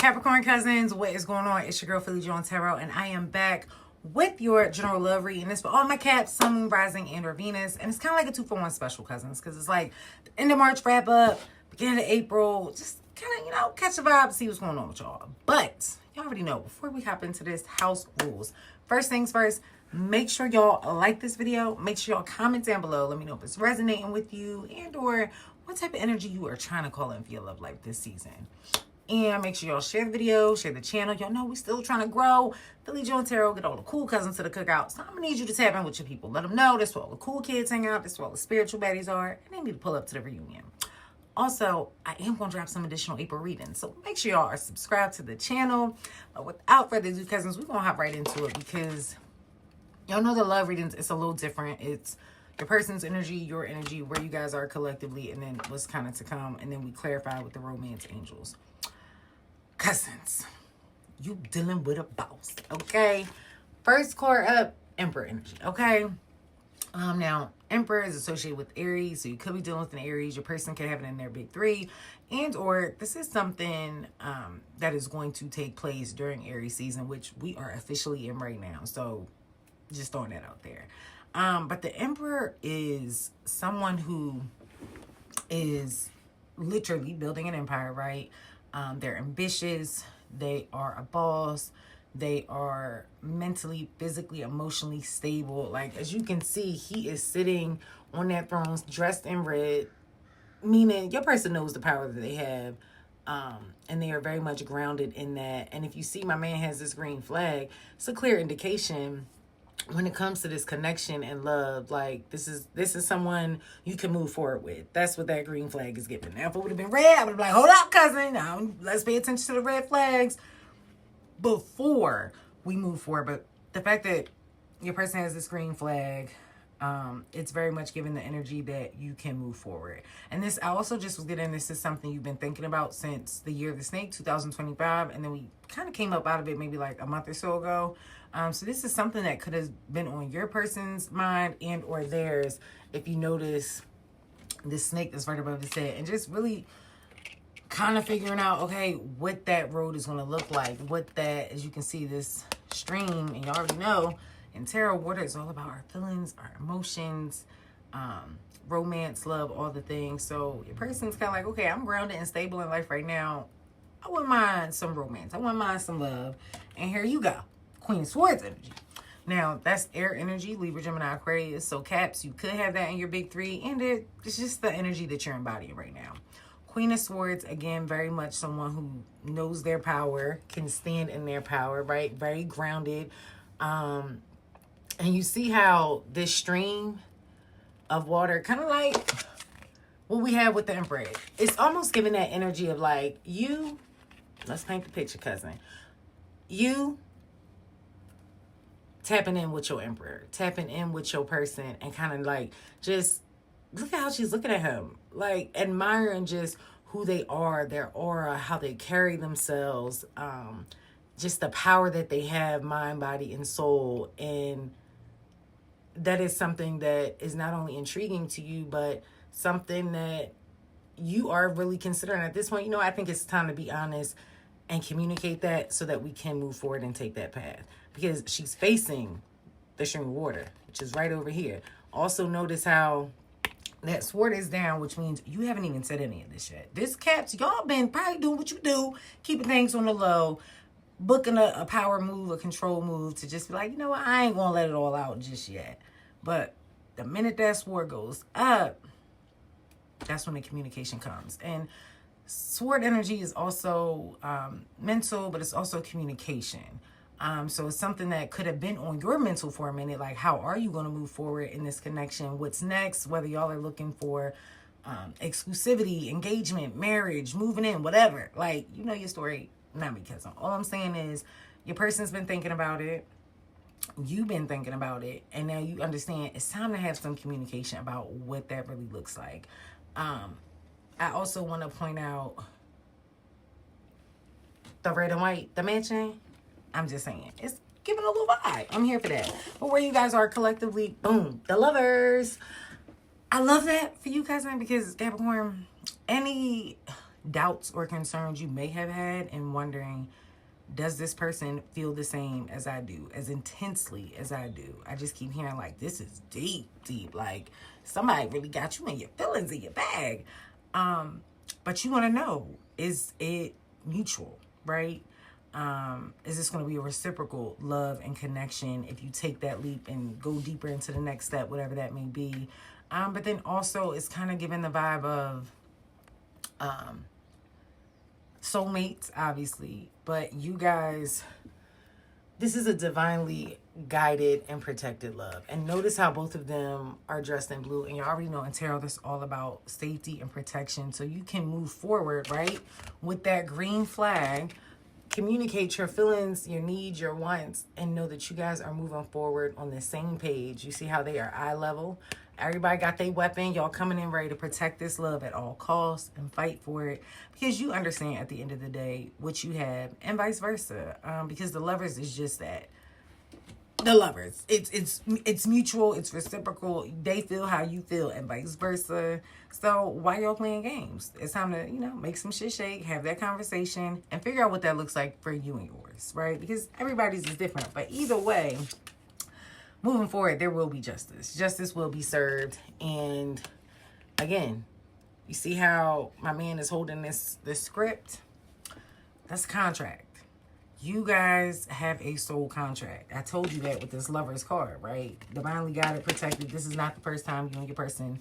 Capricorn cousins, what is going on? It's your girl Philly Jones Tarot, and I am back with your general love reading. This for all my Caps, Sun, Moon, Rising, and or Venus. And it's kind of like a 2-for-1 special, cousins, because it's like the end of March wrap up, beginning of April, just kind of, catch the vibe, see what's going on with y'all. But y'all already know, before we hop into this, house rules. First things first, make sure y'all like this video. Make sure y'all comment down below. Let me know if it's resonating with you and or what type of energy you are trying to call in for your love life this season. And make sure y'all share the video, share the channel. Y'all know we still trying to grow. Philly Jones Tarot, get all the cool cousins to the cookout. So I'm going to need you to tap in with your people. Let them know that's where all the cool kids hang out. That's where all the spiritual baddies are. And they need to pull up to the reunion. Also, I am going to drop some additional April readings. So make sure y'all are subscribed to the channel. But without further ado, cousins, we're going to hop right into it because y'all know the love readings, it's a little different. It's your person's energy, your energy, where you guys are collectively, and then what's kind of to come. And then we clarify with the romance angels. Cousins, you dealing with a boss, okay? First card up, Emperor energy, okay? Now, Emperor is associated with Aries, so you could be dealing with an Aries. Your person could have it in their big three, and or this is something that is going to take place during Aries season, which we are officially in right now. So, just throwing that out there. But the Emperor is someone who is literally building an empire, right? They're ambitious, they are a boss, they are mentally, physically, emotionally stable. Like, as you can see, he is sitting on that throne dressed in red, meaning your person knows the power that they have, and they are very much grounded in that. And if you see my man has this green flag, it's a clear indication when it comes to this connection and love, like this is someone you can move forward with. That's what that green flag is giving. Now, if it would have been red, I would have been like, hold up, cousin. Now, let's pay attention to the red flags before we move forward. But the fact that your person has this green flag, it's very much giving the energy that you can move forward. And this, I also just was getting, this is something you've been thinking about since the year of the snake, 2025. And then we kind of came up out of it maybe like a month or so ago. So this is something that could have been on your person's mind and or theirs. If you notice this snake that's right above his head, and just really kind of figuring out, okay, what that road is going to look like. What that, as you can see, this stream, and you already know, in tarot, water is all about our feelings, our emotions, romance, love, all the things. So your person's kind of like, okay, I'm grounded and stable in life right now. I wouldn't mind some romance. I wouldn't mind some love. And here you go. Queen of Swords energy. Now, that's air energy, Libra, Gemini, Aquarius. So, Caps, you could have that in your big three. And it's just the energy that you're embodying right now. Queen of Swords, again, very much someone who knows their power, can stand in their power, right? Very grounded. And you see how this stream of water, kind of like what we have with the Emperor, it's almost giving that energy of like, you, let's paint the picture, cousin. You tapping in with your Emperor, tapping in with your person, and kind of like, just look at how she's looking at him, like admiring just who they are, their aura, how they carry themselves, just the power that they have, mind, body, and soul. And that is something that is not only intriguing to you, but something that you are really considering at this point. I think it's time to be honest and communicate that so that we can move forward and take that path. Because she's facing the stream of water, which is right over here. Also notice how that sword is down, which means you haven't even said any of this yet. This Caps, y'all been probably doing what you do, keeping things on the low, booking a power move, a control move to just be like, you know what, I ain't gonna let it all out just yet. But the minute that sword goes up, that's when the communication comes. And sword energy is also mental, but it's also communication. So it's something that could have been on your mental for a minute. Like, how are you going to move forward in this connection? What's next? Whether y'all are looking for exclusivity, engagement, marriage, moving in, whatever. Like, you know your story. Not me, cousin. All I'm saying is your person's been thinking about it. You've been thinking about it. And now you understand it's time to have some communication about what that really looks like. I also want to point out the red and white, the mansion. I'm just saying, it's giving a little vibe. I'm here for that. But where you guys are collectively, boom, the lovers. I love that for you, cousin, because Capricorn, any doubts or concerns you may have had and wondering, does this person feel the same as I do, as intensely as I do? I just keep hearing like, this is deep, deep. Like somebody really got you in your feelings, in your bag. But you want to know, is it mutual, right? Is this going to be a reciprocal love and connection if you take that leap and go deeper into the next step, whatever that may be? But then also it's kind of giving the vibe of soulmates, obviously. But you guys, this is a divinely guided and protected love. And notice how both of them are dressed in blue. And you already know in tarot, that's all about safety and protection. So you can move forward, right? With that green flag, communicate your feelings, your needs, your wants, and know that you guys are moving forward on the same page. You see how they are eye level? Everybody got their weapon. Y'all coming in ready to protect this love at all costs and fight for it, because you understand at the end of the day what you have, and vice versa. Because the lovers is just that. The lovers. It's mutual. It's reciprocal. They feel how you feel, and vice versa. So why y'all playing games? It's time to, make some shit shake, have that conversation, and figure out what that looks like for you and yours, right? Because everybody's is different. But either way, moving forward, there will be justice. Justice will be served. And again, you see how my man is holding this script? That's a contract. You guys have a soul contract. I told you that with this Lover's card, right? Divinely guided, protected. This is not the first time you and your person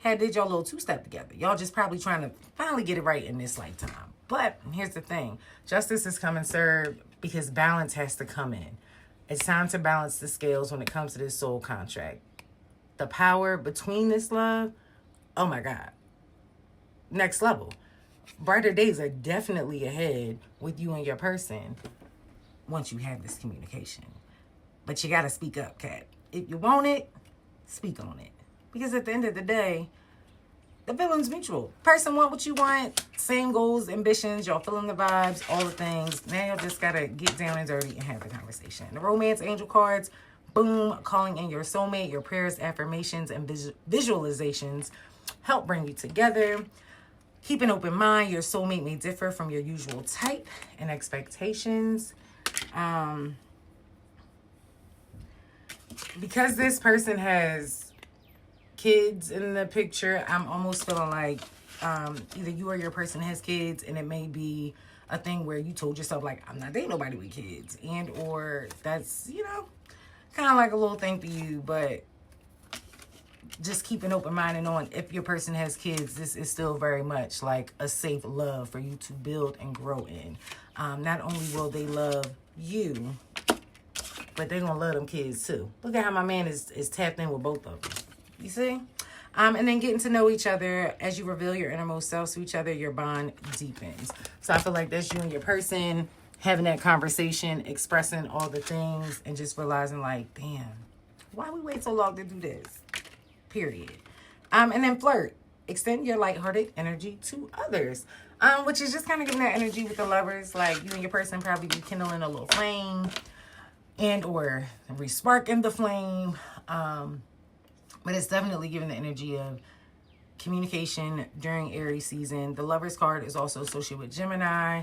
did your little two-step together. Y'all just probably trying to finally get it right in this lifetime. But here's the thing. Justice is coming served because balance has to come in. It's time to balance the scales when it comes to this soul contract. The power between this love, oh my God. Next level. Brighter days are definitely ahead with you and your person once you have this communication. But you got to speak up, Cat. If you want it, speak on it. Because at the end of the day, the feeling's mutual. Person want what you want, same goals, ambitions, y'all feeling the vibes, all the things. Now y'all just got to get down and dirty and have the conversation. The romance angel cards, boom, calling in your soulmate, your prayers, affirmations, and visualizations help bring you together. Keep an open mind. Your soulmate may differ from your usual type and expectations. Because this person has kids in the picture, I'm almost feeling like either you or your person has kids, and it may be a thing where you told yourself, like, I'm not dating nobody with kids. And or that's, kind of like a little thing for you. But just keep an open mind and knowing if your person has kids, this is still very much like a safe love for you to build and grow in. Not only will they love you, but they're going to love them kids too. Look at how my man is tapped in with both of them. You see? And then getting to know each other. As you reveal your innermost selves to each other, your bond deepens. So I feel like that's you and your person having that conversation, expressing all the things, and just realizing like, damn, why we wait so long to do this? Period. And then flirt. Extend your lighthearted energy to others. Which is just kind of giving that energy with the lovers. Like you and your person probably be kindling a little flame and or re-sparking the flame. But it's definitely giving the energy of communication during Aries season. The Lover's card is also associated with Gemini,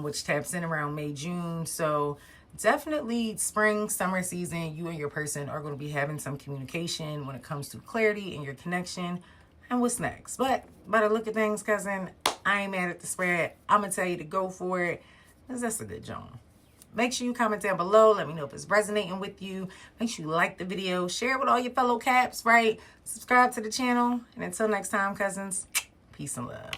which taps in around May, June. So definitely spring, summer season, you and your person are going to be having some communication when it comes to clarity in your connection and what's next. But by the look of things, cousin, I ain't mad at the spread. I'm going to tell you to go for it, because that's a good job. Make sure you comment down below. Let me know if it's resonating with you. Make sure you like the video. Share it with all your fellow Caps, right? Subscribe to the channel. And until next time, cousins, peace and love.